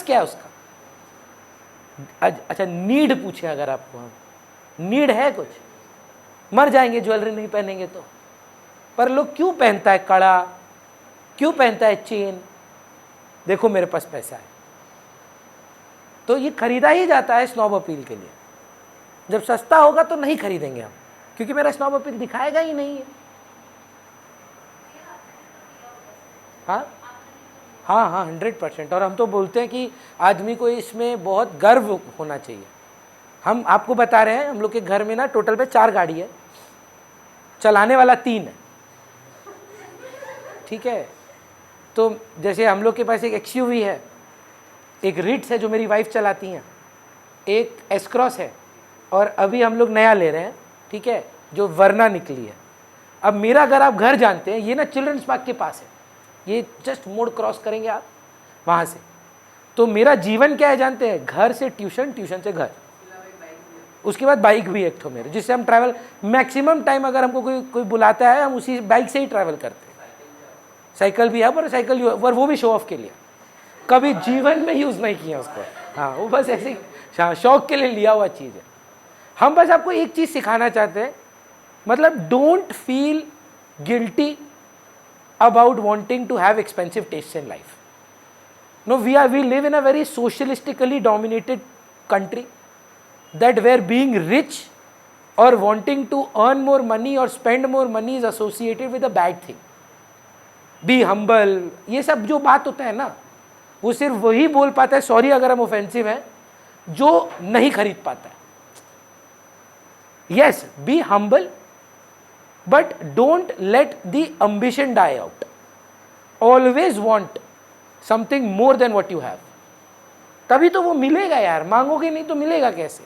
Purpose क्या है उसका? अच्छा, नीड पूछे अगर आपको, हम नीड है कुछ? मर जाएंगे ज्वेलरी नहीं पहनेंगे तो। पर लोग क्यों पहनता है कड़ा, क्यों पहनता है चेन? देखो मेरे पास पैसा है। तो ये खरीदा ही जाता है स्नॉब अपील के लिए। जब सस्ता होगा तो नहीं खरीदेंगे हम, क्योंकि मेरा स्नॉब अपील दिखाएगा ही नहीं है। हाँ हाँ हाँ, 100%। और हम तो बोलते हैं कि आदमी को इसमें बहुत गर्व होना चाहिए। हम आपको बता रहे हैं, हम लोग के घर में ना टोटल पे 4 गाड़ी है, चलाने वाला 3 है, ठीक है। तो जैसे हम लोग के पास एक एक्सयूवी है, एक रिट्स है जो मेरी वाइफ चलाती हैं, एक एस क्रॉस है, और अभी हम लोग नया ले रहे हैं, ठीक है, जो वरना निकली है। अब मेरा घर आप घर जानते हैं, ये ना चिल्ड्रंस पार्क के पास है, ये जस्ट मोड़ क्रॉस करेंगे आप वहाँ से। तो मेरा जीवन क्या है जानते हैं? घर से ट्यूशन, ट्यूशन से घर, उसके बाद बाइक भी एक ठो मेरे, जिससे हम ट्रैवल मैक्सिमम टाइम, अगर हमको कोई बुलाता है हम उसी बाइक से ही ट्रैवल करते हैं। साइकिल भी है, पर साइकिल पर वो भी शो ऑफ के लिए, कभी जीवन में यूज़ नहीं किया उसको। हाँ, वो बस ऐसे ही शौक के लिए लिया हुआ चीज़ है। हम बस आपको एक चीज़ सिखाना चाहते हैं, मतलब don't feel guilty about wanting to have expensive tastes in life. No, we live in a very socialistically dominated country, that where being rich or wanting to earn more money or spend more money is associated with a bad thing. Be humble, ये सब जो बात होता है ना, वो सिर्फ वही बोल पाता है, सॉरी अगर हम ऑफेंसिव हैं, जो नहीं खरीद पाता है। Yes, be humble, but don't let the ambition die out. Always want something more than what you have. तभी तो वो मिलेगा यार, मांगोगे नहीं तो मिलेगा कैसे?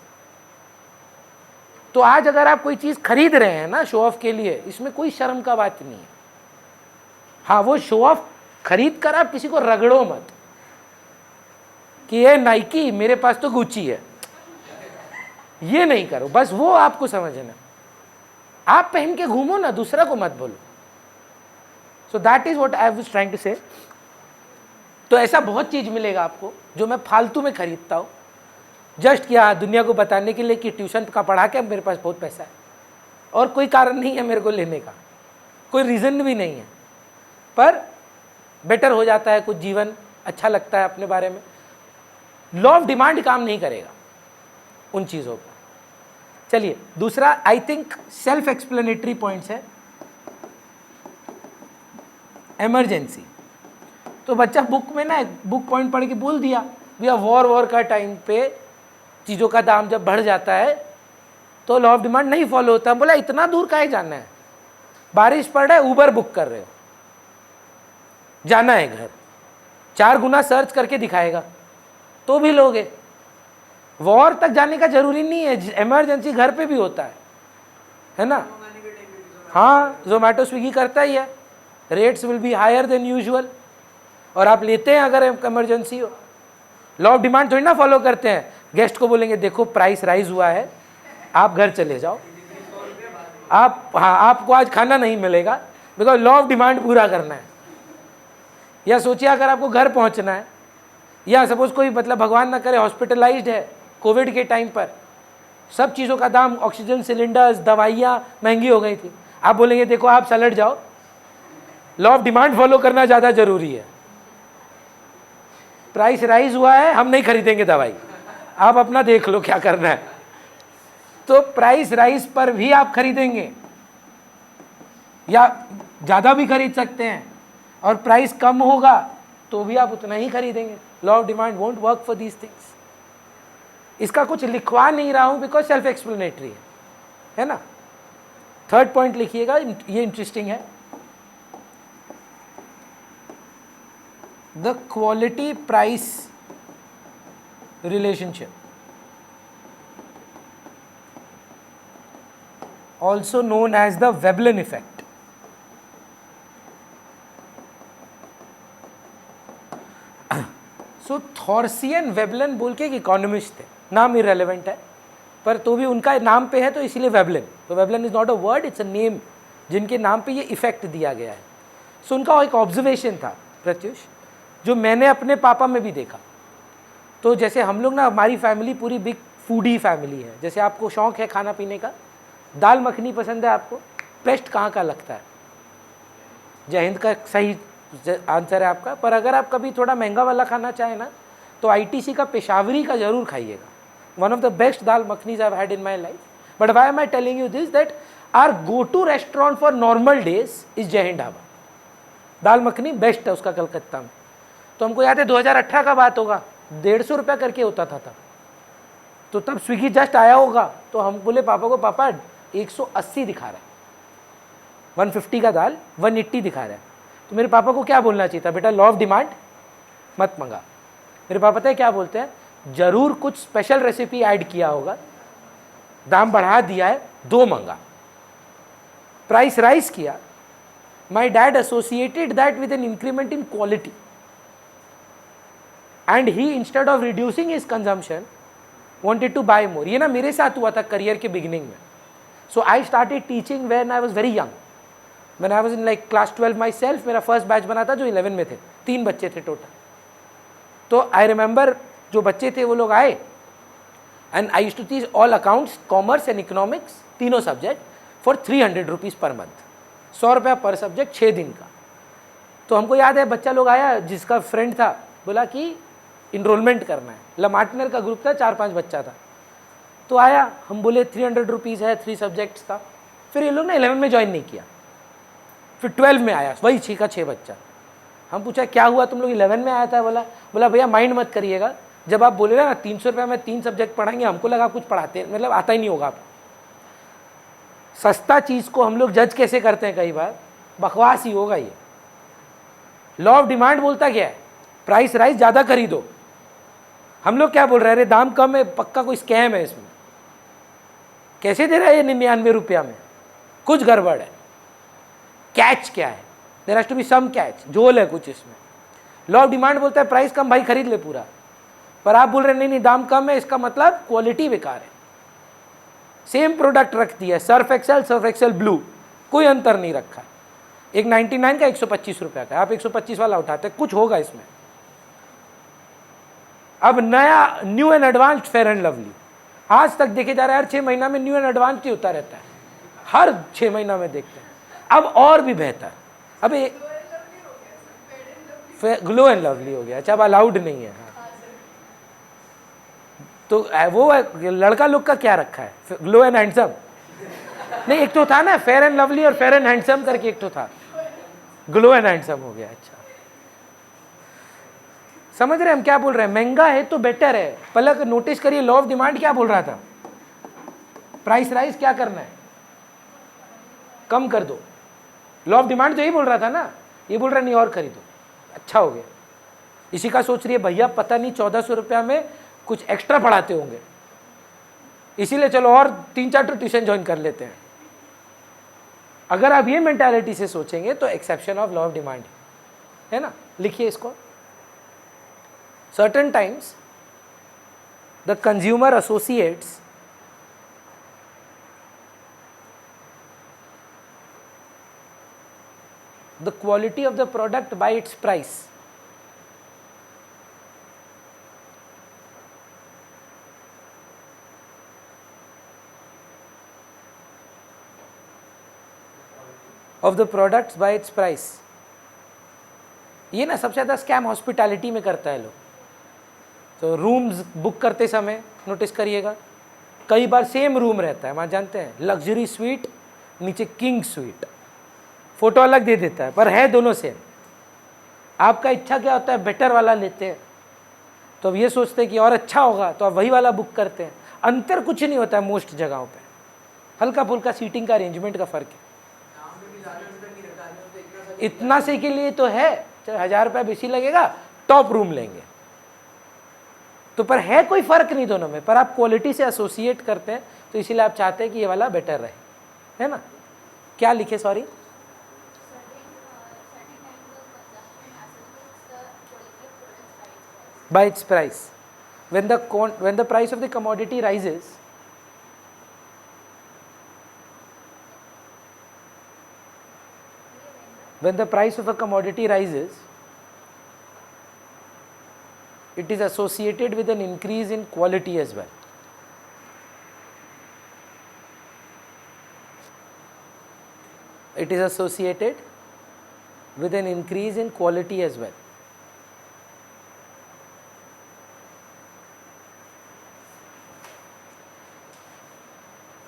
तो आज अगर आप कोई चीज खरीद रहे हैं ना शो ऑफ के लिए, इसमें कोई शर्म का बात नहीं है। हाँ, वो शो ऑफ खरीद कर आप किसी को रगड़ो मत कि ये नाइकी, मेरे पास तो गुच्ची है, ये नहीं करो, बस वो आपको समझना। आप पहन के घूमो ना, दूसरा को मत बोलो। So that is what I was trying to say. तो ऐसा बहुत चीज मिलेगा आपको जो मैं फालतू में खरीदता हूँ, जस्ट क्या दुनिया को बताने के लिए कि ट्यूशन का पढ़ा के मेरे पास बहुत पैसा है, और कोई कारण नहीं है मेरे को लेने का, कोई रीज़न भी नहीं है, पर बेटर हो जाता है कुछ, जीवन अच्छा लगता है अपने बारे में। लॉ ऑफ डिमांड काम नहीं करेगा उन चीज़ों पर। चलिए दूसरा, I think self explanatory points है। इमरजेंसी, तो बच्चा बुक में ना बुक पॉइंट पढ़ के बोल दिया, भैया वॉर का टाइम पे चीज़ों का दाम जब बढ़ जाता है तो लॉ ऑफ डिमांड नहीं फॉलो होता। बोला इतना दूर काहे जाना है, बारिश पड़ रहा है, उबर बुक कर रहे हो, जाना है घर, 4 गुना सर्च करके दिखाएगा तो भी लोगे। वॉर तक जाने का जरूरी नहीं है, इमरजेंसी घर पे भी होता है ना। हाँ, जोमेटो स्विगी करता ही है, rates will be higher than usual, और आप लेते हैं अगर इमरजेंसी हो। लॉ ऑफ डिमांड थोड़ी ना फॉलो करते हैं, गेस्ट को बोलेंगे देखो प्राइस राइज हुआ है, आप घर चले जाओ, आप हाँ आपको आज खाना नहीं मिलेगा, बिकॉज लॉ ऑफ डिमांड पूरा करना है। या सोचिए अगर आपको घर पहुंचना है, या सपोज कोई मतलब भगवान ना करे हॉस्पिटलाइज्ड है कोविड के टाइम पर, सब चीज़ों का दाम, ऑक्सीजन सिलेंडर्स, दवाइयाँ महंगी हो गई थी, आप बोलेंगे देखो आप सलट जाओ, लॉ ऑफ डिमांड फॉलो करना ज़्यादा जरूरी है। प्राइस राइज हुआ है, हम नहीं खरीदेंगे दवाई, आप अपना देख लो क्या करना है। तो प्राइस राइज पर भी आप खरीदेंगे, या ज़्यादा भी खरीद सकते हैं, और प्राइस कम होगा तो भी आप उतना ही खरीदेंगे। Law of demand won't work for these things. इसका कुछ लिखवा नहीं रहा हूं बिकॉज सेल्फ एक्सप्लेनेटरी है ना। थर्ड पॉइंट लिखिएगा, ये इंटरेस्टिंग है। The quality price relationship, also known as the Veblen effect. So Thorstein Veblen बोल के एक इकोनॉमिस्ट थे, नाम इरेलेवेंट है पर तो भी उनका नाम पे है तो इसीलिए वेबलन। तो Veblen is not a word, it's a name जिनके नाम पे ये इफेक्ट दिया गया है। सो उनका एक ऑब्जर्वेशन था प्रत्युष, जो मैंने अपने पापा में भी देखा। तो जैसे हम लोग ना, हमारी फैमिली पूरी बिग फूडी फैमिली है। जैसे आपको शौक है खाना पीने का, दाल मखनी पसंद है आपको, बेस्ट कहाँ का लगता है? जय हिंद का सही आंसर है आपका। पर अगर आप कभी थोड़ा महंगा वाला खाना चाहें ना, तो आईटीसी का पेशावरी का जरूर खाइएगा। One of the best dal makhanis I have had in my life. But why am I telling you this, that our go to restaurant for normal days is Jai Hind dhaba. Dal makhani best है उसका कलकत्ता में। तो हमको याद है 2018 का बात होगा, 150 रुपया करके होता था तब। तो तब स्विगी जस्ट आया होगा, तो हम बोले पापा को, पापा 180 दिखा रहा है, 150 का दाल 180 दिखा रहा है। तो मेरे पापा को क्या बोलना चाहिए था, बेटा लॉ ऑफ डिमांड मत मंगा। मेरे पापा पता है क्या बोलते हैं, जरूर कुछ स्पेशल रेसिपी ऐड किया होगा, दाम बढ़ा दिया है, 2 मंगा। प्राइस राइज किया, my dad associated that with an increment in quality, and he instead of reducing his consumption wanted to buy more। ये ना मेरे साथ हुआ था करियर के बिगिनिंग में। So I started teaching when I was very young, when I was in like class 12 myself. मेरा first batch बना था जो 11 में थे, 3 बच्चे थे टोटल। तो आई रिमेंबर जो बच्चे थे वो लोग आए, and I used to teach all accounts, commerce and economics, तीनों subject for 300 rupees per month, 100 रुपया पर सब्जेक्ट, 6 दिन का। तो हमको याद है बच्चा लोग आया जिसका फ्रेंड था, बोला कि इनरोलमेंट करना है। लमार्टनर का ग्रुप था, 4-5 बच्चा था। तो आया, हम बोले 300 रुपीज़ है, 3 सब्जेक्ट्स का। फिर ये लोग ना 11 में ज्वाइन नहीं किया, फिर 12 में आया, वही 6 का 6 बच्चा। हम पूछा क्या हुआ तुम लोग 11 में आया था? बोला भैया माइंड मत करिएगा, जब आप बोले ना 300 रुपया में 3 सब्जेक्ट पढ़ाएंगे, हमको लगा कुछ पढ़ाते, मतलब आता ही नहीं होगा आपको। सस्ता चीज़ को हम लोग जज कैसे करते हैं, कई बार बकवास ही होगा ये। लॉ ऑफ डिमांड बोलता क्या है, प्राइस राइज ज़्यादा खरीदो। हम लोग क्या बोल रहे हैं, अरे दाम कम है, पक्का कोई स्कैम है इसमें, कैसे दे रहा है ये 99 रुपया में, कुछ गड़बड़ है। कैच क्या है, there has to be some catch, झोल है कुछ इसमें। लॉ ऑफ डिमांड बोलता है प्राइस कम, भाई खरीद ले पूरा। पर आप बोल रहे हैं नहीं नहीं दाम कम है, इसका मतलब क्वालिटी बेकार है। सेम प्रोडक्ट रख दिया, सर्फ एक्सेल ब्लू, कोई अंतर नहीं रखा। एक 99 का 125 रुपया का, आप 125 वाला उठाते, कुछ होगा इसमें। अब नया new and advanced fair and lovely, आज तक देखे जा रहा है, हर 6 महीना में न्यू एंड एडवांस्ड ही होता रहता है, हर 6 महीना में देखते हैं। अब और भी बेहतर, अब ग्लो एंड लवली हो गया। अच्छा अब अलाउड नहीं है। तो वो लड़का लोग का क्या रखा है, ग्लो एंड हैंडसम? नहीं, एक तो था ना फेयर एंड लवली और फेयर एंड हैंडसम करके एक तो था, ग्लो एंड हैंडसम हो गया। अच्छा समझ रहे हैं हम क्या बोल रहे हैं, महंगा है तो बेटर है। पलक नोटिस करिए, लॉ ऑफ डिमांड क्या बोल रहा था, प्राइस राइज क्या करना है, कम कर दो। लॉ ऑफ डिमांड तो यही बोल रहा था ना, ये बोल रहा नहीं और खरीदो, अच्छा हो गया। इसी का सोच रही है भैया पता नहीं 1400 रुपया में कुछ एक्स्ट्रा पढ़ाते होंगे, इसीलिए चलो और 3-4 ट्यूशन ज्वाइन कर लेते हैं। अगर आप ये मेंटालिटी से सोचेंगे तो exception of law of demand है ना। लिखिए इसको, certain times the consumer associates the quality of the product by its price. Of the products by its price। ये ना सबसे ज़्यादा स्कैम हॉस्पिटैलिटी में करता है लोग। तो रूम्स बुक करते समय नोटिस करिएगा, कई बार सेम रूम रहता है, वहाँ जानते हैं लग्जरी स्वीट, नीचे किंग स्वीट, फोटो अलग दे देता है पर है दोनों सेम। आपका इच्छा क्या होता है, बेटर वाला लेते हैं, तो अब ये सोचते हैं कि और अच्छा होगा तो आप वही वाला बुक करते हैं। अंतर कुछ नहीं होता है मोस्ट जगहों पे, हल्का फुल्का सीटिंग का अरेंजमेंट का फ़र्क है। इतना से के लिए तो है, 1000 रुपया बेसी लगेगा, टॉप रूम लेंगे, तो पर है कोई फ़र्क नहीं दोनों में, पर आप क्वालिटी से एसोसिएट करते हैं तो इसीलिए आप चाहते हैं कि ये वाला बेटर रहे, है ना। क्या लिखे, sorry, by its price। when the price of the commodity rises, when the price of a commodity rises, It is associated with an increase in quality as well. It is associated with an increase in quality as well.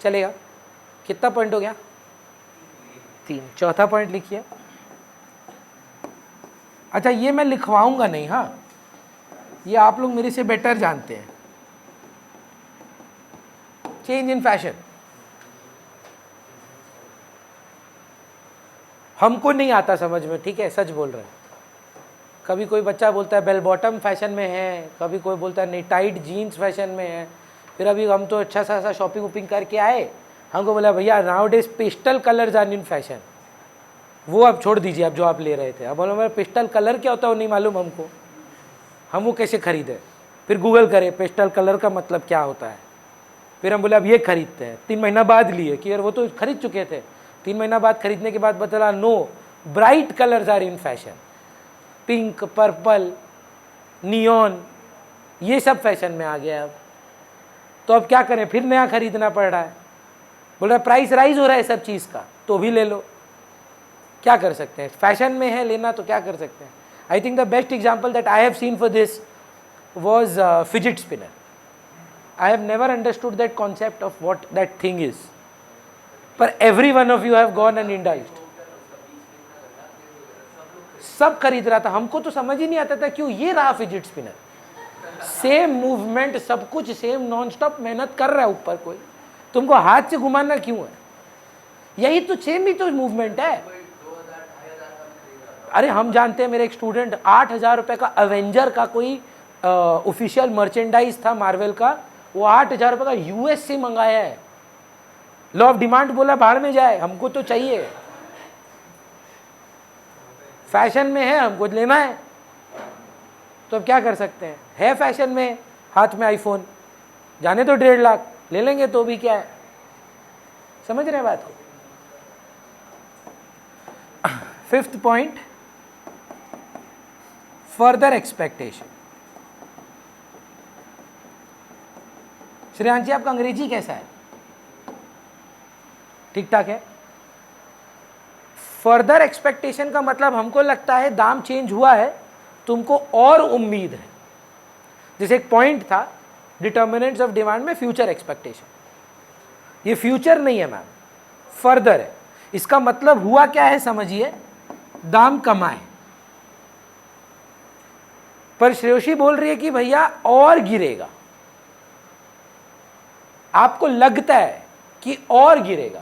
चलेगा? कितना point हो गया? 3. चौथा point लिखिए. अच्छा, ये मैं लिखवाऊंगा नहीं, हाँ, ये आप लोग मेरे से बेटर जानते हैं. Change in fashion. हमको नहीं आता समझ में, ठीक है, सच बोल रहे हैं. कभी कोई बच्चा बोलता है बेल बॉटम फैशन में है, कभी कोई बोलता है नहीं टाइट जीन्स फैशन में है. फिर अभी हम तो अच्छा सा शॉपिंग वॉपिंग करके आए, हमको बोला भैया nowadays pastel colours are in fashion. वो अब छोड़ दीजिए, अब जो आप ले रहे थे. अब बोलो मेरा पेस्टल कलर क्या होता है वो नहीं मालूम हमको, हम वो कैसे खरीदे. फिर गूगल करें पेस्टल कलर का मतलब क्या होता है. फिर हम बोले अब ये खरीदते हैं. 3 महीना बाद लिए कि यार वो तो खरीद चुके थे. 3 महीना बाद खरीदने के बाद बता no bright colours are in fashion. Pink, purple, neon, ये सब फैशन में आ गया. अब तो अब क्या करें, फिर नया खरीदना पड़ रहा है. बोल रहा है प्राइस राइज हो रहा है सब चीज़ का, तो भी ले लो. क्या कर सकते हैं, फैशन में है लेना तो क्या कर सकते हैं. I think the best example that I have seen for this was fidget spinner. I have never understood that concept of what that thing is, पर every one of you have gone and indulged. सब खरीद रहा था, हमको तो समझ ही नहीं आता था क्यों ये रहा फिजिट स्पिनर. सेम मूवमेंट, सब कुछ सेम, नॉन स्टॉप मेहनत कर रहा है ऊपर कोई, तुमको हाथ से घुमाना क्यों है. यही तो सेम ही तो मूवमेंट है. अरे हम जानते हैं, मेरे एक स्टूडेंट 8,000 रुपये का अवेंजर का कोई ऑफिशियल मर्चेंडाइज था मार्वल का, वो 8,000 रुपये का यूएस से मंगाया है. लॉ ऑफ डिमांड बोला भाड़ में जाए, हमको तो चाहिए. फैशन में है, हमको लेना है, तो अब क्या कर सकते हैं. है फैशन में, हाथ में आईफोन, जाने तो 1.5 लाख ले लेंगे तो भी क्या है. समझ रहे हैं बात को. 5th point, further expectation. Shreyanshi आपका अंग्रेजी कैसा है? ठीक ठाक है. फर्दर एक्सपेक्टेशन का मतलब हमको लगता है दाम चेंज हुआ है, तुमको और उम्मीद है. जैसे एक पॉइंट था डिटर्मिनेंट्स ऑफ डिमांड में, फ्यूचर एक्सपेक्टेशन. ये फ्यूचर नहीं है मैम, फर्दर है. इसका मतलब हुआ क्या है समझिए, दाम कमा है, पर श्रेयोशी बोल रही है कि भैया और गिरेगा. आपको लगता है कि और गिरेगा.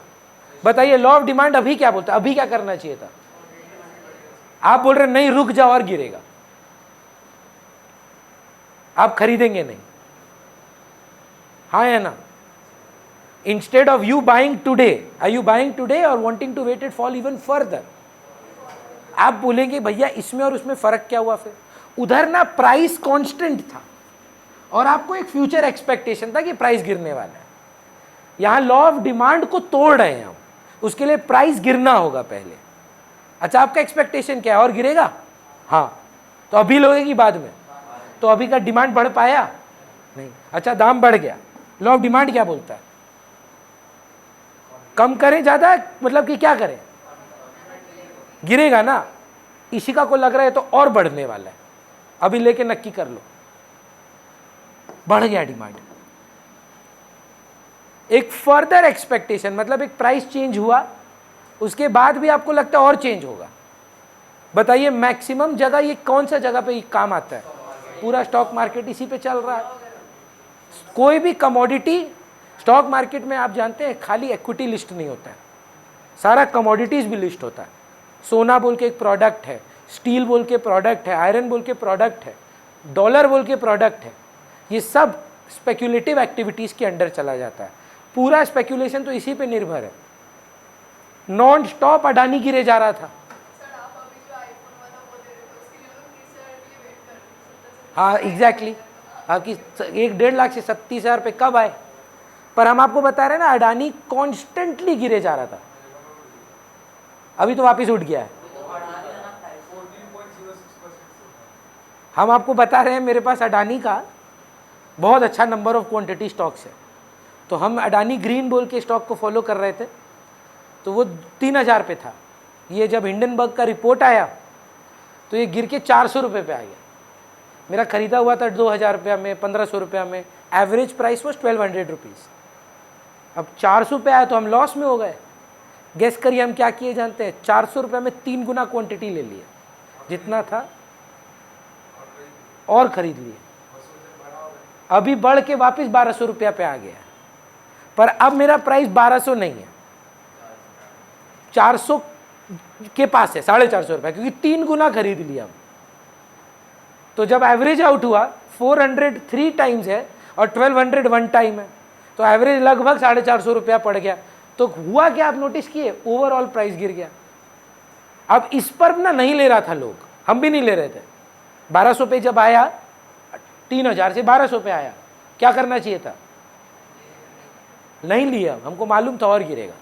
बताइए लॉ ऑफ डिमांड अभी क्या बोलता है, अभी क्या करना चाहिए था. आप बोल रहे नहीं रुक जाओ और गिरेगा, आप खरीदेंगे नहीं. हाँ है ना. Instead of you buying today, are you buying today और wanting to wait it fall even further. आप बोलेंगे भैया इसमें और उसमें फर्क क्या हुआ. फिर उधर ना प्राइस कांस्टेंट था और आपको एक फ्यूचर एक्सपेक्टेशन था कि प्राइस गिरने वाला है. यहां लॉ ऑफ डिमांड को तोड़ रहे हैं हम, उसके लिए प्राइस गिरना होगा पहले. अच्छा आपका एक्सपेक्टेशन क्या है, और गिरेगा. हाँ, तो अभी लोगेगी बाद में, तो अभी का डिमांड बढ़ पाया नहीं. अच्छा दाम बढ़ गया, लॉ ऑफ डिमांड क्या बोलता है, कम करें ज्यादा, मतलब कि क्या करें, गिरेगा ना. इशिका को लग रहा है तो और बढ़ने वाला है, अभी लेके नक्की कर लो. बढ़ गया डिमांड. एक फर्दर एक्सपेक्टेशन मतलब एक प्राइस चेंज हुआ, उसके बाद भी आपको लगता है और चेंज होगा. बताइए मैक्सिमम जगह ये कौन सा जगह पे काम आता है. पूरा स्टॉक मार्केट इसी पे चल रहा है. कोई भी कमोडिटी स्टॉक मार्केट में आप जानते हैं खाली इक्विटी लिस्ट नहीं होता है, सारा कमोडिटीज भी लिस्ट होता है. सोना बोल के एक प्रोडक्ट है, स्टील बोल के प्रोडक्ट है, आयरन बोल के प्रोडक्ट है, डॉलर बोल के प्रोडक्ट है. ये सब स्पेक्यूलेटिव एक्टिविटीज के अंडर चला जाता है. पूरा स्पेक्यूलेशन तो इसी पे निर्भर है. नॉन स्टॉप अडानी गिरे जा रहा था. हाँ एग्जैक्टली, आपकी 1-1.5 लाख से 37,000 रुपये कब आए. पर हम आपको बता रहे हैं ना अडानी कॉन्स्टेंटली गिरे जा रहा था, अभी तो वापस उठ गया है. हम आपको बता रहे हैं मेरे पास अडानी का बहुत अच्छा नंबर ऑफ क्वांटिटी स्टॉक्स है, तो हम अडानी ग्रीन बोल के स्टॉक को फॉलो कर रहे थे, तो वो 3000 पे था। ये जब हिंडनबर्ग का रिपोर्ट आया तो ये गिर के 400 रुपये पे आ गया। मेरा खरीदा हुआ था 2000 रुपया में, 1500 रुपया में, एवरेज प्राइस वॉज 1200 रुपीज़। अब 400 पे आया तो हम लॉस में हो गए। गेस करिए हम क्या किए जानते हैं, 400 रुपये में 3 गुना क्वांटिटी ले लिया, जितना था और खरीद लिए। अभी बढ़ के वापस 1200 रुपया पे आ गया, पर अब मेरा प्राइस 1200 नहीं है, 400 के पास है, 450 रुपया, क्योंकि 3 गुना खरीद लिया। तो जब एवरेज आउट हुआ 400 3 टाइम्स है और 1200 1 टाइम है, तो एवरेज लगभग 450 रुपया पड़ गया। तो हुआ क्या, आप नोटिस किए, ओवरऑल प्राइस गिर गया। अब इस पर ना नहीं ले रहा था लोग, हम भी नहीं ले रहे थे। 1200 पे जब आया, 3000 से 1200 पे आया, क्या करना चाहिए था, नहीं लिया, हमको मालूम था और गिरेगा।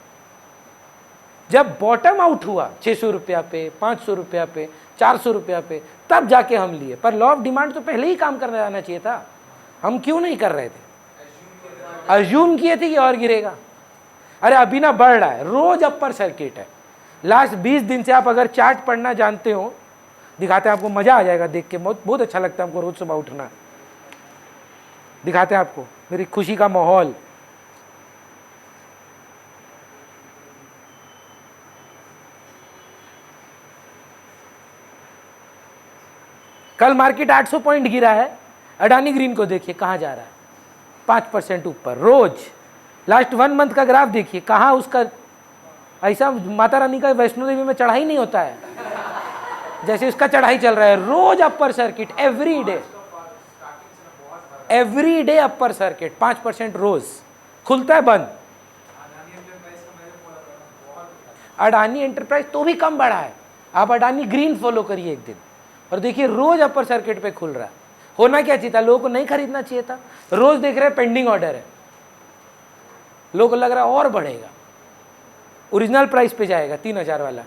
जब बॉटम आउट हुआ 600 रुपया पे, 500 रुपया पे, 400 रुपया पे, तब जाके हम लिए। पर लॉ ऑफ डिमांड तो पहले ही काम करने आना चाहिए था, हम क्यों नहीं कर रहे थे, अज्यूम किए थे कि और गिरेगा। अरे अभी ना बढ़ रहा है, रोज अपर सर्किट है। लास्ट 20 दिन से आप अगर चार्ट पढ़ना जानते हो, दिखाते हैं आपको, मजा आ जाएगा देख के, बहुत अच्छा लगता है हमको रोज सुबह उठना। दिखाते हैं आपको मेरी खुशी का माहौल। कल मार्केट 800 पॉइंट गिरा है, अडानी ग्रीन को देखिए कहाँ जा रहा है, 5% ऊपर रोज। लास्ट 1 मंथ का ग्राफ देखिए, कहाँ उसका, ऐसा माता रानी का वैष्णो देवी में चढ़ाई नहीं होता है जैसे उसका चढ़ाई चल रहा है, रोज upper circuit, every day upper circuit, 5% रोज, खुलता है बंद। अडानी एंटरप्राइज तो भी कम बढ़ा है, आप अडानी ग्रीन फॉलो करिए एक दिन और देखिए रोज अपर सर्किट पे खुल रहा है। होना क्या चाहिए था, लोगों को नहीं खरीदना चाहिए था। रोज देख रहे हैं पेंडिंग ऑर्डर है, लोगों को लग रहा है और बढ़ेगा, ओरिजिनल प्राइस पे जाएगा 3000 वाला।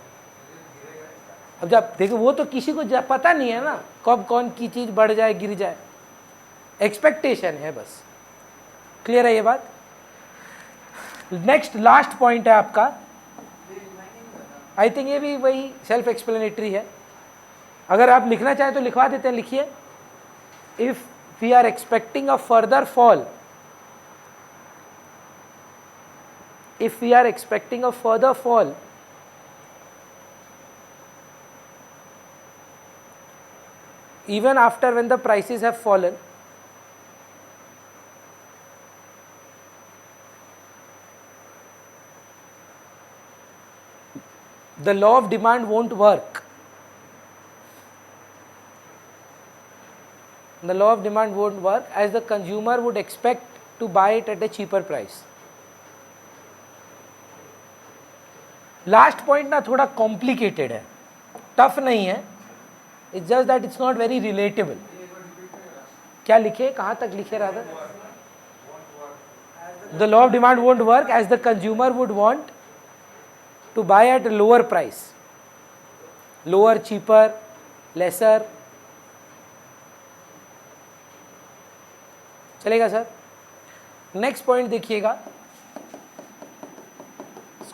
अब जब देखो, वो तो किसी को पता नहीं है ना कब कौन की चीज बढ़ जाए गिर जाए, एक्सपेक्टेशन है बस। क्लियर है ये बात। नेक्स्ट लास्ट पॉइंट है आपका, आई थिंक ये भी वही सेल्फ एक्सप्लेनेटरी है, अगर आप लिखना चाहें तो लिखवा देते हैं, लिखिए। If we are expecting a further fall, if we are expecting a further fall, even after when the prices have fallen, the law of demand won't work. The law of demand won't work as the consumer would expect to buy it at a cheaper price. Last point ना थोड़ा complicated है, tough नहीं है, it's just that it's not very relatable. क्या लिखे, कहाँ तक लिखे rather, the law of demand won't work as the consumer would want to buy at lower price, lower, cheaper, lesser. चलेगा सर। नेक्स्ट पॉइंट देखिएगा,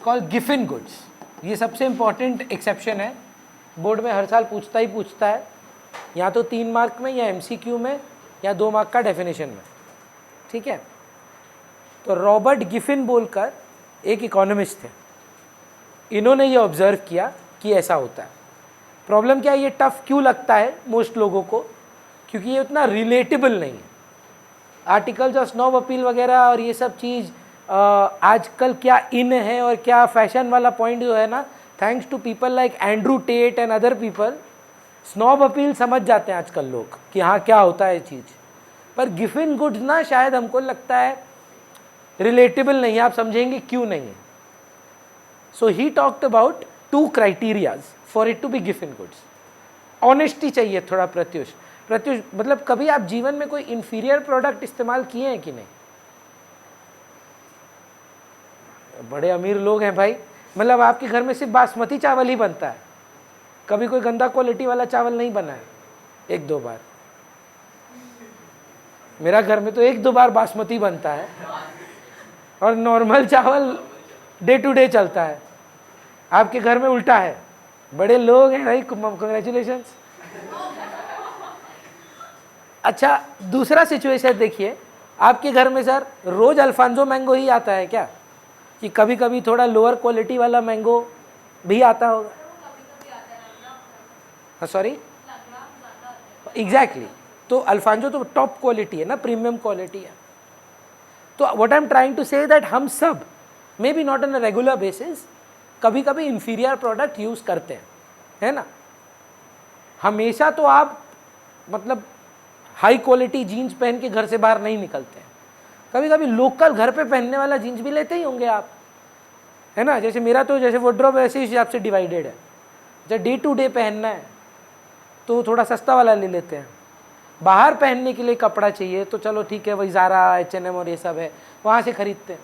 called Giffen goods. ये सबसे important exception है, बोर्ड में हर साल पूछता है, या तो 3 मार्क में या MCQ में या 2 मार्क का डेफिनेशन में, ठीक है। तो रॉबर्ट गिफिन बोलकर एक इकोनॉमिस्ट थे, इन्होंने ये ऑब्जर्व किया कि ऐसा होता है। प्रॉब्लम क्या है, ये टफ क्यों लगता है मोस्ट लोगों को, क्योंकि ये उतना रिलेटेबल नहीं है। आर्टिकल्स ऑफ स्नॉब अपील वगैरह और ये सब चीज़ आजकल क्या इन है और क्या फैशन वाला पॉइंट जो है ना, thanks to people like Andrew Tate and other people, snob appeal समझ जाते हैं आजकल लोग कि हाँ क्या होता है चीज़। पर गिफिन गुड्स ना शायद हमको लगता है रिलेटेबल नहीं है, आप समझेंगे क्यों नहीं है। So he talked about 2 criterias for it to be Giffen goods. Honesty चाहिए थोड़ा, प्रत्युष मतलब कभी आप जीवन में कोई इंफीरियर प्रोडक्ट इस्तेमाल किए हैं कि नहीं। बड़े अमीर लोग हैं भाई, मतलब आपके घर में सिर्फ बासमती चावल ही बनता है, कभी कोई गंदा क्वालिटी वाला चावल नहीं बना है 1-2 बार। मेरा घर में तो 1-2 बार बासमती बनता है और नॉर्मल चावल डे टू डे चलता है। आपके घर में उल्टा है, बड़े लोग हैं भाई, कंग्रेचुलेशंस। अच्छा, दूसरा सिचुएशन देखिए, आपके घर में सर रोज अल्फांजो मैंगो ही आता है क्या, कि कभी कभी थोड़ा लोअर क्वालिटी वाला मैंगो भी आता होगा? Sorry, exactly. तो अल्फांजो तो टॉप क्वालिटी है ना, प्रीमियम क्वालिटी है। तो what I am trying to say that हम सब may be not on a regular basis कभी कभी इंफीरियर प्रोडक्ट यूज करते हैं, है ना। हमेशा तो आप मतलब हाई क्वालिटी जीन्स पहन के घर से बाहर नहीं निकलते हैं, कभी कभी लोकल घर पे पहनने वाला जीन्स भी लेते ही होंगे आप, है ना। जैसे मेरा तो जैसे वार्डरोब ऐसे ही हिसाब से डिवाइडेड है, जब डे टू डे पहनना है तो थोड़ा सस्ता वाला ले लेते हैं, बाहर पहनने के लिए कपड़ा चाहिए तो चलो ठीक है, वही ज़ारा, H&M और ये सब है, वहाँ से खरीदते हैं।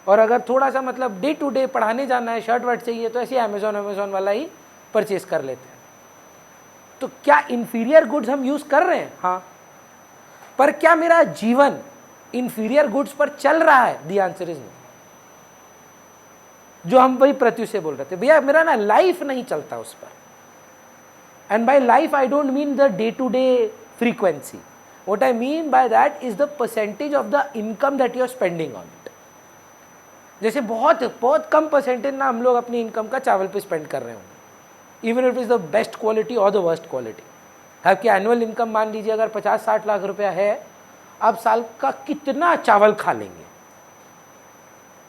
और अगर थोड़ा सा मतलब डे टू डे पढ़ाने जाना है, शर्ट वर्ट चाहिए, तो ऐसे अमेज़ॉन वाला ही परचेज कर लेते हैं। तो क्या इंफीरियर गुड्स हम यूज़ कर रहे हैं? हाँ। पर क्या मेरा जीवन इंफीरियर गुड्स पर चल रहा है? The answer is no. जो हम वही प्रत्युष से बोल रहे थे, भैया मेरा ना लाइफ नहीं चलता उस पर। And by life I don't mean the day to day frequency. What I mean by that is the percentage of the income that you are spending on it. जैसे बहुत बहुत कम परसेंटेज ना हम लोग अपनी इनकम का चावल पे स्पेंड कर रहे होंगे, even it is the best quality और द वर्स्ट क्वालिटी। आपकी एनुअल इनकम मान लीजिए अगर 50-60 लाख रुपया है, आप साल का कितना चावल खा लेंगे?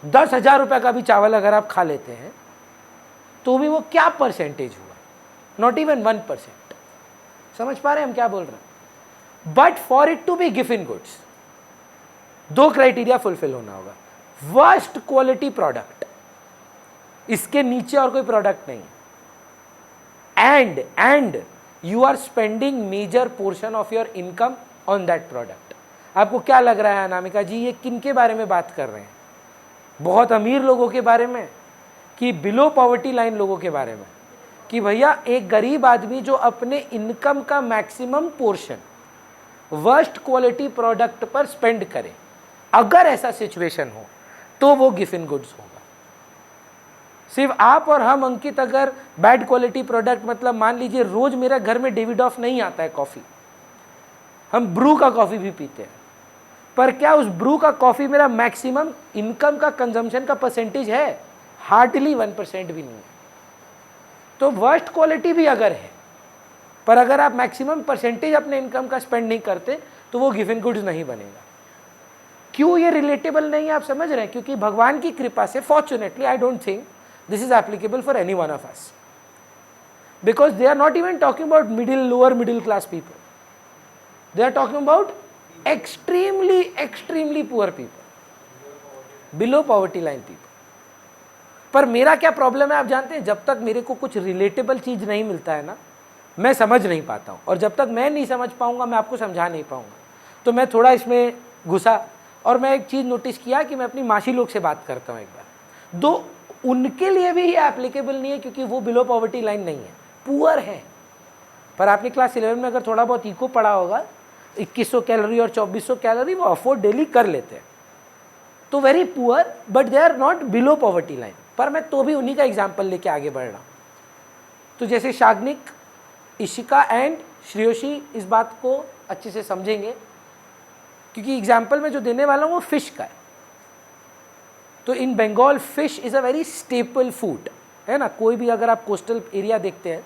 10,000 रुपये का भी चावल अगर आप खा लेते हैं तो भी वो क्या परसेंटेज हुआ? Not even 1%। समझ पा रहे हैं हम क्या बोल रहे हैं? But for it to be given goods, 2 criteria fulfil होना होगा। वर्स्ट क्वालिटी प्रोडक्ट, इसके नीचे और कोई प्रोडक्ट नहीं, and you are spending major portion of your income on that product. आपको क्या लग रहा है अनामिका जी, ये किन के बारे में बात कर रहे हैं? बहुत अमीर लोगों के बारे में कि बिलो पॉवर्टी लाइन लोगों के बारे में? कि भैया एक गरीब आदमी जो अपने इनकम का maximum portion worst quality product पर स्पेंड करे, अगर ऐसा सिचुएशन हो तो वो गिवन गुड्स होगा। सिर्फ आप और हम अंकित अगर बैड क्वालिटी प्रोडक्ट, मतलब मान लीजिए रोज मेरा घर में डेविडॉफ नहीं आता है कॉफ़ी, हम ब्रू का कॉफ़ी भी पीते हैं, पर क्या उस ब्रू का कॉफ़ी मेरा मैक्सिमम इनकम का कंजम्पशन का परसेंटेज है? हार्डली 1% भी नहीं है। तो वर्स्ट क्वालिटी भी अगर है, पर अगर आप मैक्सिमम परसेंटेज अपने इनकम का स्पेंड नहीं करते तो वो गिवन गुड्स नहीं बनेगा। क्यों ये रिलेटेबल नहीं है आप समझ रहे हैं? क्योंकि भगवान की कृपा से fortunately I don't think this is applicable for any one of us, because they are not even talking about lower middle class people, they are talking about extremely poor people, below poverty line people. पर मेरा क्या problem है आप जानते हैं? जब तक मेरे को कुछ रिलेटेबल चीज़ नहीं मिलता है ना, मैं समझ नहीं पाता हूँ, और जब तक मैं नहीं समझ पाऊँगा मैं आपको समझा नहीं पाऊँगा। तो मैं थोड़ा इसमें घुसा और मैं एक चीज़ नोटिस किया कि मैं अपनी मासी लोग से बात करता हूँ एक बार, दो उनके लिए भी ये एप्लीकेबल नहीं है क्योंकि वो बिलो पॉवर्टी लाइन नहीं है, पुअर है। पर आपने क्लास 11 में अगर थोड़ा बहुत इको पढ़ा होगा, 2100 कैलोरी और 2400 कैलोरी वो अफोर्ड डेली कर लेते हैं, तो very poor, but they are not below poverty line. पर मैं तो भी उन्हीं का एग्जाम्पल लेके आगे बढ़ रहा हूँ। तो जैसे शाग्निक, इशिका एंड श्रेयोशी इस बात को अच्छे से समझेंगे, क्योंकि एग्जाम्पल में जो देने वाला हूँ वो फिश का है। तो in Bengal fish is a very staple food, है ना। कोई भी अगर आप कोस्टल एरिया देखते हैं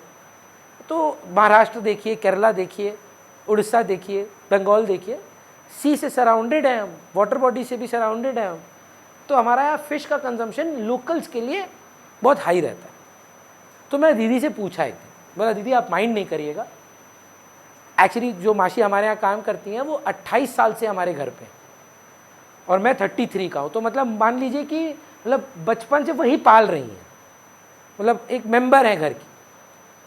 तो महाराष्ट्र देखिए, केरला देखिए, उड़ीसा देखिए, बंगाल देखिए, सी से सराउंडेड है हम, वाटर बॉडी से भी सराउंडेड है हम, तो हमारा यहाँ फिश का कंजम्पशन लोकल्स के लिए बहुत हाई रहता है। तो मैं दीदी से पूछा एक दिन, बोला दीदी आप माइंड नहीं करिएगा, एक्चुअली जो मासी हमारे यहाँ काम करती हैं वो 28 साल से हमारे घर पे, और मैं 33 का हूँ, तो मतलब मान लीजिए कि मतलब बचपन से वही पाल रही हैं, मतलब एक मेंबर है घर की।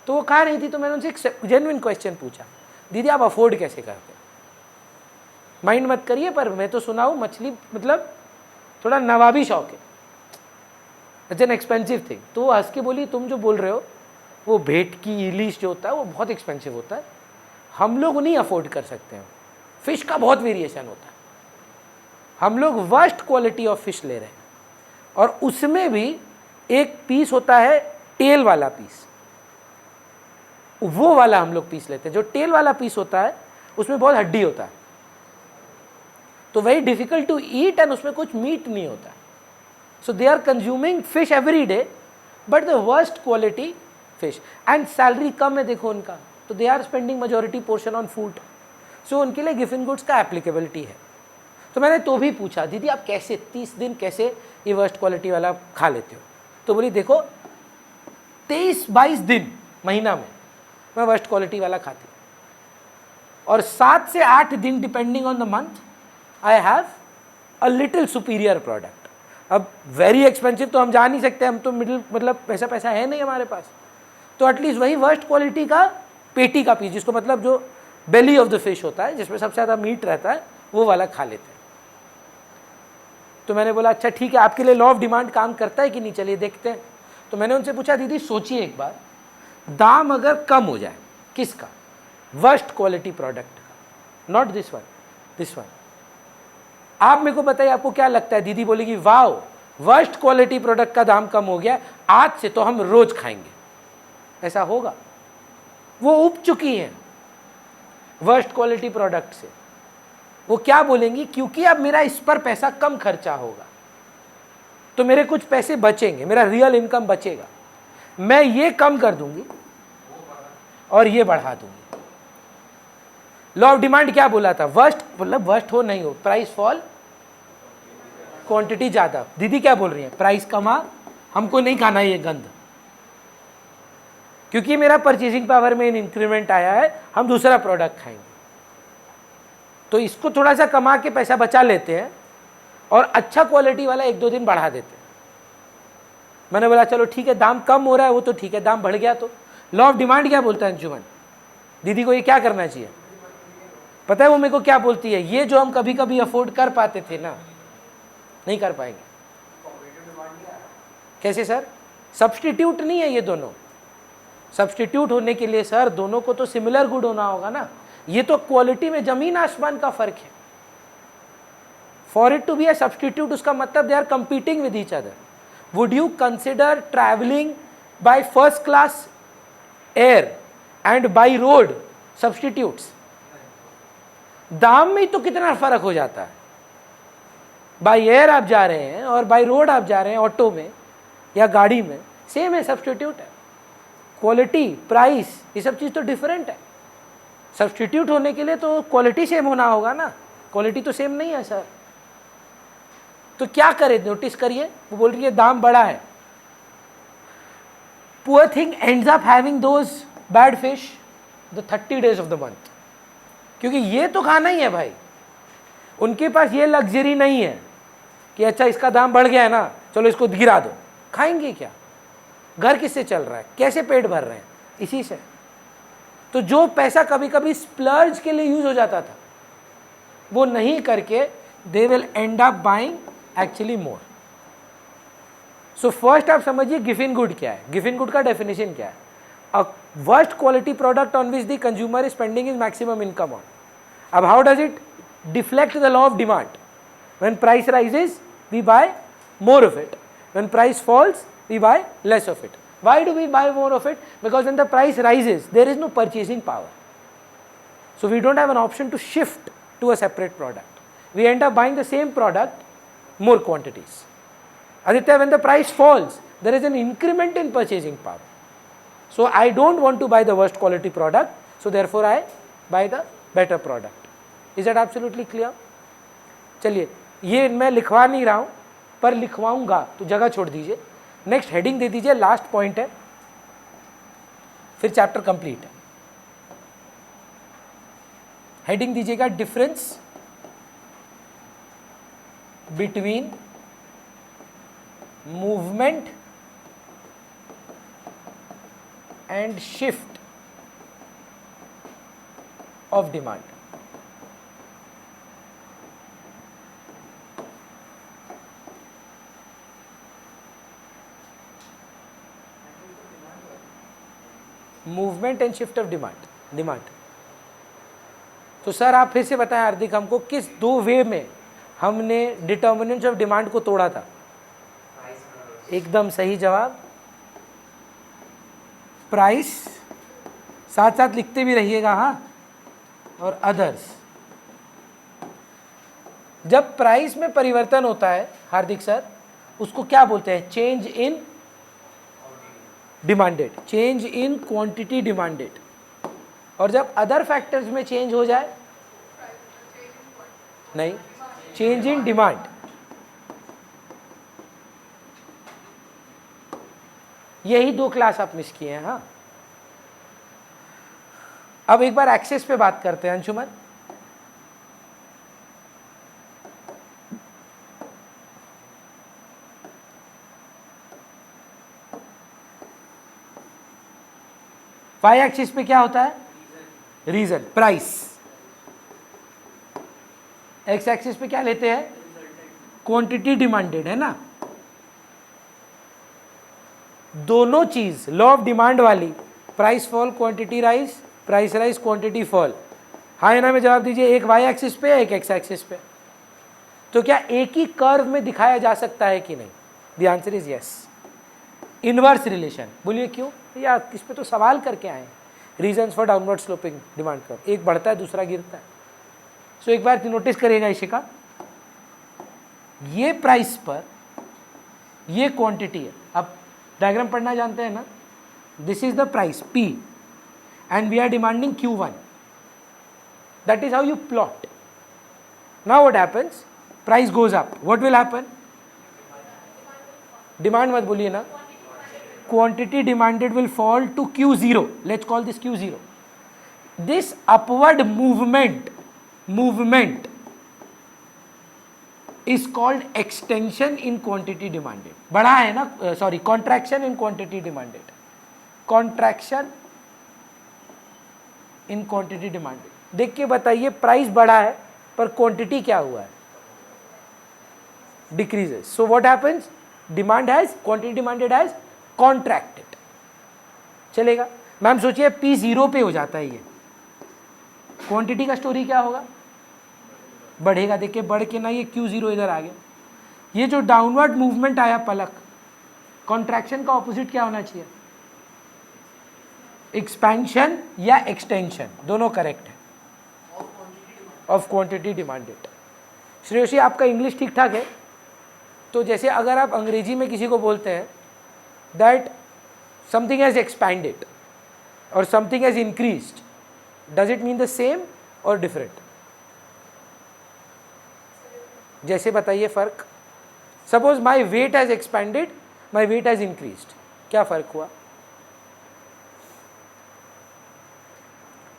तो वो खा रही थी, तो मैंने उनसे एक जेन्युइन क्वेश्चन पूछा, दीदी आप अफोर्ड कैसे करते हैं? माइंड मत करिए, पर मैं तो सुना हूँ मछली मतलब थोड़ा नवाबी शौक है, इट्स एन एक्सपेंसिव थिंग। तो वो हंस के बोली तुम जो बोल रहे हो वो भेट की इलिश जो होता है वो बहुत एक्सपेंसिव होता है, हम लोग नहीं अफोर्ड कर सकते हैं, फिश का बहुत वेरिएशन होता है। हम लोग वर्स्ट क्वालिटी ऑफ फिश ले रहे हैं, और उसमें भी एक पीस होता है टेल वाला पीस, वो वाला हम लोग पीस लेते हैं। जो टेल वाला पीस होता है उसमें बहुत हड्डी होता है, तो very difficult to eat, and उसमें कुछ मीट नहीं होता। So they are consuming fish every day, but the worst quality fish, and salary कम है देखो उनका, तो they are spending majority portion on food. So उनके लिए गिफिन गुड्स का एप्लीकेबिलिटी है। तो मैंने तो भी पूछा, दीदी आप कैसे 30 दिन कैसे ये वर्स्ट क्वालिटी वाला खा लेते हो? तो बोली देखो 23-22 दिन महीना में मैं वर्स्ट क्वालिटी वाला खाती हूँ, और 7 से 8 दिन depending on the month I have a little superior product. अब वेरी एक्सपेंसिव तो हम जा नहीं सकते, हम तो मिडिल, मतलब पैसा है नहीं हमारे पास, तो एटलीस्ट वही वर्स्ट क्वालिटी का पेटी का पीस, जिसको मतलब जो बेली ऑफ द फिश होता है, जिसमें सबसे ज़्यादा मीट रहता है, वो वाला खा लेते हैं। तो मैंने बोला अच्छा ठीक है, आपके लिए लॉ ऑफ डिमांड काम करता है कि नहीं, चलिए देखते हैं। तो मैंने उनसे पूछा दीदी सोचिए एक बार, दाम अगर कम हो जाए, किसका? वर्स्ट क्वालिटी प्रोडक्ट का, not this one, this one. आप मेरे को बताइए आपको क्या लगता है? दीदी बोलेगी वाओ, वर्स्ट क्वालिटी प्रोडक्ट का दाम कम हो गया, आज से तो हम रोज खाएंगे। ऐसा होगा? वो उब चुकी हैं वर्स्ट क्वालिटी प्रोडक्ट से। वो क्या बोलेंगी, क्योंकि अब मेरा इस पर पैसा कम खर्चा होगा तो मेरे कुछ पैसे बचेंगे, मेरा रियल इनकम बचेगा, मैं ये कम कर दूंगी और ये बढ़ा दूंगी। लॉ ऑफ डिमांड क्या बोला था? वर्स्ट, मतलब वर्स्ट हो नहीं हो, प्राइस फॉल, क्वांटिटी ज्यादा। दीदी क्या बोल रही है? प्राइस कमा, हमको नहीं खाना ये गंद, क्योंकि मेरा परचेजिंग पावर में इंक्रीमेंट आया है, हम दूसरा प्रोडक्ट खाएंगे। तो इसको थोड़ा सा कमा के पैसा बचा लेते हैं और अच्छा क्वालिटी वाला 1-2 दिन बढ़ा देते हैं। मैंने बोला चलो ठीक है, दाम कम हो रहा है वो तो ठीक है, दाम बढ़ गया तो। लॉ ऑफ डिमांड क्या बोलता है अंजुमन? दीदी को ये क्या करना चाहिए? पता है वो मेरे को क्या बोलती है? ये जो हम कभी कभी अफोर्ड कर पाते थे ना, नहीं कर पाएंगे। कैसे सर? सब्सटीट्यूट नहीं है ये दोनों। सब्सटीट्यूट होने के लिए सर दोनों को तो सिमिलर गुड होना होगा ना। ये तो क्वालिटी में जमीन आसमान का फर्क है। For it to be a substitute, उसका मतलब they are competing with each other. Would you consider travelling by first class air and by road substitutes? दाम में तो कितना फर्क हो जाता है। बाय एयर आप जा रहे हैं और बाय रोड आप जा रहे हैं, ऑटो में या गाड़ी में, सेम है, सब्सटीट्यूट है। क्वालिटी, प्राइस, ये सब चीज़ तो डिफरेंट है। सब्सटीट्यूट होने के लिए तो क्वालिटी सेम होना होगा ना, क्वालिटी तो सेम नहीं है सर। तो क्या करें? नोटिस करिए, वो बोल रही है दाम बड़ा है। Poor thing ends up having those bad fish the 30 days of the month, क्योंकि ये तो खाना ही है भाई। उनके पास ये लग्जरी नहीं है कि अच्छा इसका दाम बढ़ गया है ना, चलो इसको गिरा दो। खाएंगे क्या? घर किससे चल रहा है, कैसे पेट भर रहे हैं? इसी से। तो जो पैसा कभी कभी स्प्लर्ज के लिए यूज हो जाता था, वो नहीं करके they will and up buying actually more. So first आप समझिए गिफिन गुड क्या है। गिफिन गुड का डेफिनेशन क्या है? A worst quality product on which the consumer is spending is maximum income on. अब how does it deflect the law of demand? When price rises we buy more of it, when price falls we buy less of it. Why do we buy more of it? Because when the price rises, there is no purchasing power. So we don't have an option to shift to a separate product. We end up buying the same product, more quantities. Aditya, when the price falls, there is an increment in purchasing power. So I don't want to buy the worst quality product, so therefore I buy the better product. Is that absolutely clear? चलिए, ये मैं लिखवा नहीं रहा हूँ, पर लिखवाऊंगा, तो जगह छोड़ दीजिए। नेक्स्ट हेडिंग दे दीजिए, लास्ट पॉइंट है, फिर चैप्टर कंप्लीट है। हेडिंग दीजिएगा difference between movement and shift of demand. Movement and shift of demand. तो सर आप फिर से बताएं हार्दिक, हमको किस दो वे में हमने डिटर्मिनेंट्स ऑफ डिमांड को तोड़ा था? एकदम सही जवाब, प्राइस, साथ साथ लिखते भी रहिएगा हाँ, और अदर्स। जब प्राइस में परिवर्तन होता है हार्दिक सर, उसको क्या बोलते हैं? Change in demanded, change in quantity demanded. और जब अदर फैक्टर्स में चेंज हो जाए, नहीं, चेंज इन डिमांड। यही दो क्लास आप मिस किए हैं। हाँ, अब एक बार एक्सेस पे बात करते हैं अंशुमन। वाई एक्सिस पे क्या होता है? Reason, price. एक्स एक्सिस पे क्या लेते हैं? क्वांटिटी डिमांडेड, है ना। दोनों चीज लॉ ऑफ डिमांड वाली, price fall quantity rise, price rise quantity fall. हाँ या ना में जवाब दीजिए, एक वाई एक्सिस पे एक एक्स एक्सिस पे। तो क्या एक ही कर्व में दिखाया जा सकता है कि नहीं? The answer is yes. Inverse relation, बोलिए क्यों? या इस पे तो सवाल करके आए। Reasons for downward sloping demand curve, एक बढ़ता है दूसरा गिरता है। सो एक बार नोटिस करिएगा इशिका, ये प्राइस पर ये क्वांटिटी है। अब डायग्राम पढ़ना जानते हैं ना? This is the price P and we are demanding Q1. That is how you plot. Now what happens? Price goes up. What will happen? Demand मत बोलिए ना, quantity demanded will fall to Q0. Let's call this Q0. This upward movement is called extension in quantity demanded. बढ़ा है ना, sorry, contraction in quantity demanded. Contraction in quantity demanded. देख के बताइए, price बढ़ा है पर क्वांटिटी क्या हुआ है? Decreases. So what happens? Demand has, quantity demanded has contracted. चलेगा? मैम सोचिए P 0 पे हो जाता है, ये क्वांटिटी का स्टोरी क्या होगा? बढ़ेगा. देखिए बढ़ के ना ये Q0 इधर आ गया. ये जो डाउनवर्ड मूवमेंट आया पलक, कॉन्ट्रैक्शन का ऑपोजिट क्या होना चाहिए? एक्सपेंशन या एक्सटेंशन, दोनों करेक्ट है, ऑफ क्वांटिटी डिमांडेड. श्रेयसी आपका इंग्लिश ठीक ठाक है? तो जैसे अगर आप अंग्रेजी में किसी को बोलते हैं दैट समथिंग हैज एक्सपैंडेड और something has increased, does it mean the same और डिफरेंट? जैसे बताइए फर्क. Suppose my weight has expanded, my weight has increased, क्या फर्क हुआ?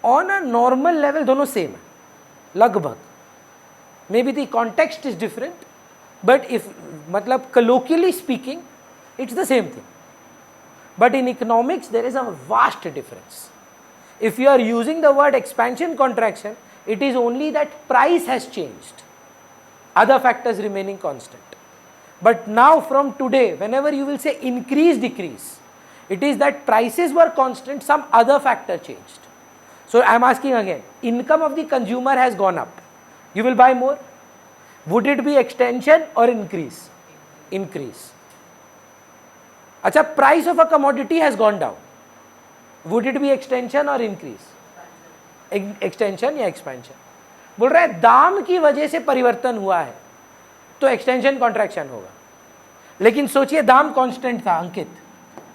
ऑन अ नॉर्मल लेवल दोनों सेम है लगभग. May be the context is different, but if मतलब colloquially speaking it's the same thing. But in economics there is a vast difference. If you are using the word expansion contraction, it is only that price has changed, other factors remaining constant. But now from today, whenever you will say increase decrease, it is that prices were constant, some other factor changed. So I am asking again, income of the consumer has gone up, you will buy more. Would it be extension or increase? Increase. अच्छा, price of a commodity has gone down, would it be extension or increase? Extension या expansion? बोल रहा है दाम की वजह से परिवर्तन हुआ है तो एक्सटेंशन कॉन्ट्रैक्शन होगा. लेकिन सोचिए दाम कांस्टेंट था अंकित,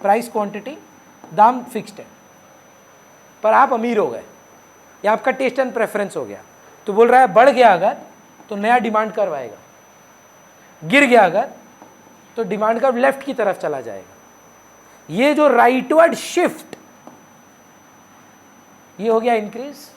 प्राइस क्वांटिटी, दाम फिक्स्ड है, पर आप अमीर हो गए या आपका टेस्ट एंड प्रेफरेंस हो गया, तो बोल रहा है बढ़ गया अगर तो नया डिमांड कर्व आएगा, गिर गया अगर तो डिमांड कर्व लेफ्ट की तरफ चला जाएगा. ये जो राइटवर्ड शिफ्ट, ये हो गया इंक्रीज.